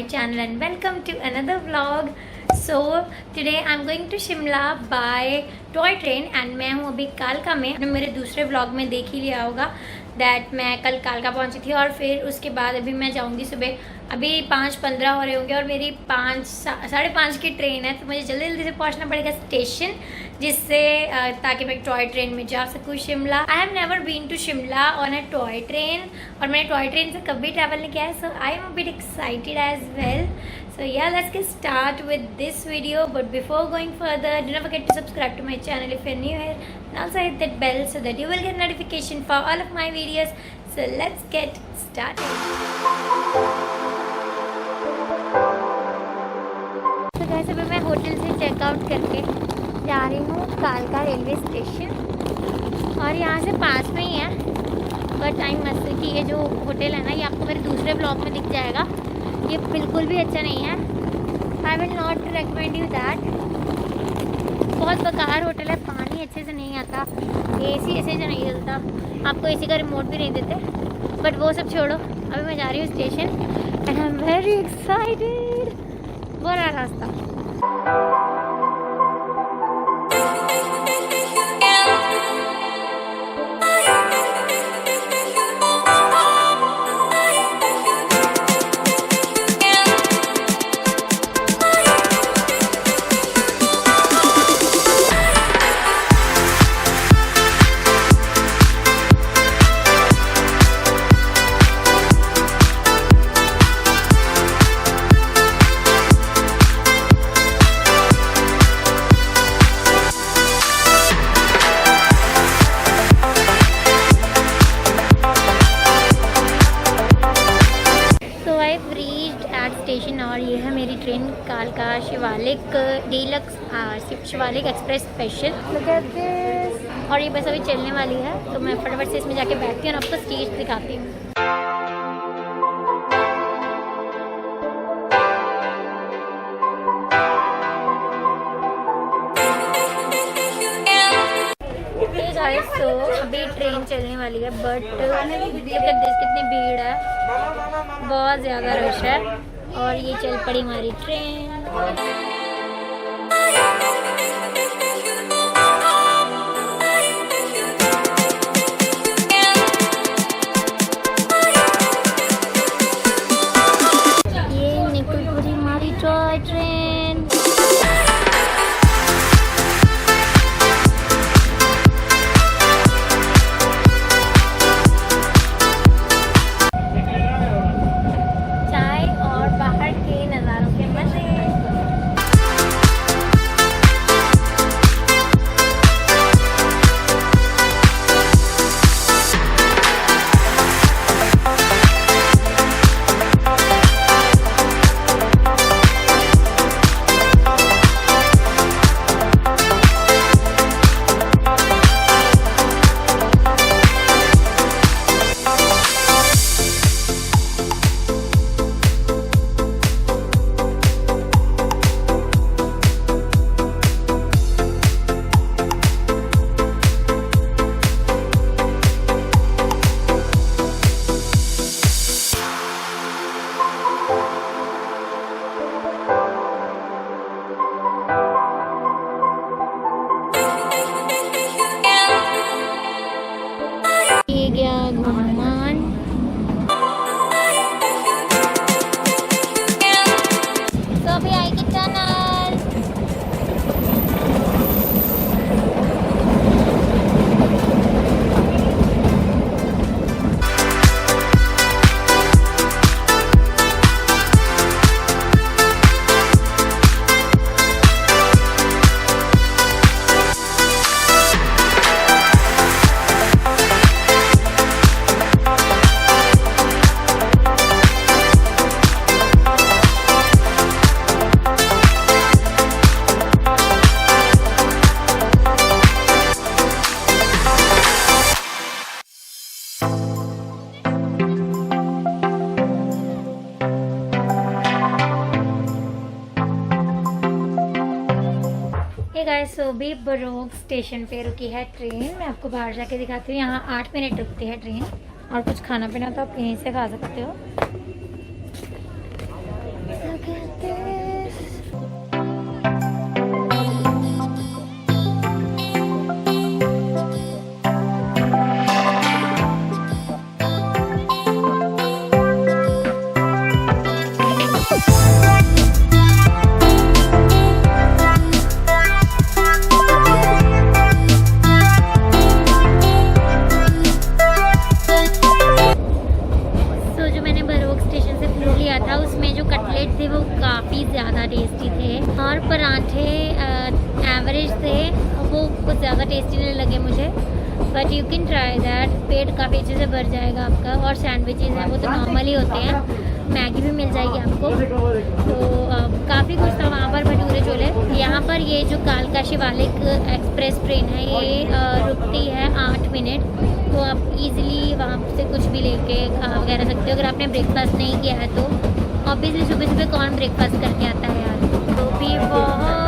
my channel and welcome to another vlog. So today I'm going to Shimla by toy train and मैं हूँ अभी कालका में। आपने मेरे दूसरे vlog में देख ही लिया होगा दैट मैं कल कालका पहुँची थी और फिर उसके बाद अभी मैं जाऊँगी सुबह। अभी 5:15 हो रहे होंगे और मेरी 5:30 की ट्रेन है, तो मुझे जल्दी जल्दी से पहुँचना पड़ेगा स्टेशन, जिससे ताकि मैं टॉय ट्रेन में जा सकूँ Shimla. I have never been to Shimla on a toy train और मैंने टॉय ट्रेन से कभी ट्रैवल नहीं किया है, so I am a bit excited as well. So yeah, let's get started with this video. But before going further, do not forget to subscribe to my channel if you're new here, and also hit that bell so that you will get notification for all of my videos. So let's get started. So guys, अभी मैं hotel से checkout करके जा रही हूँ कालका railway station और यहाँ से पास में ही है. बट आई मस्ट से कि ये जो होटल है ना, ये आपको मेरे दूसरे ब्लॉग में दिख जाएगा. ये बिल्कुल भी अच्छा नहीं है. I will not recommend you that. बहुत बेकार होटल है, पानी अच्छे से नहीं आता, एसी ऐसे से नहीं चलता, आपको एसी का रिमोट भी नहीं देते. बट वो सब छोड़ो, अभी मैं जा रही हूँ station and I am very excited. बुरा रास्ता. स्टेशन और ये है मेरी ट्रेन कालका Shivalik deluxe Shivalik express special. Look at this. और ये बस अभी चलने वाली है, तो मैं फटाफट से इसमें जाके बैठती हूँ और आपको स्टेज दिखाती हूँ. तो अभी ट्रेन चलने वाली है, बट कितनी भीड़ है, बहुत ज़्यादा रश है. और ये चल पड़ी हमारी ट्रेन. ये निकल पड़ी हमारी टॉय ट्रेन. सो भी बरोग स्टेशन पे रुकी है ट्रेन. मैं आपको बाहर जाके दिखाती हूँ. यहाँ 8 मिनट रुकती है ट्रेन और कुछ खाना पीना तो आप यहीं से खा सकते हो. कटलेट थे वो काफ़ी ज़्यादा टेस्टी थे और पराठे एवरेज थे, वो कुछ ज़्यादा टेस्टी नहीं लगे मुझे, but you can try that. पेट काफ़ी अच्छे से भर जाएगा आपका। और सैंडविचेस हैं वो तो नॉर्मल ही होते हैं, मैगी भी मिल जाएगी आपको। तो काफ़ी कुछ था वहाँ पर, भटूरे छोले। यहाँ पर ये जो कालका शिवालिक एक्सप्रेस ट्रेन है ये रुकती है 8 मिनट, तो आप इजीली वहाँ से कुछ भी लेके खा वगैरह सकते हो। अगर आपने ब्रेकफास्ट नहीं किया है तो ऑब्वियसली सुबह सुबह कौन ब्रेकफास्ट करके आता है यार। तो भी बहुत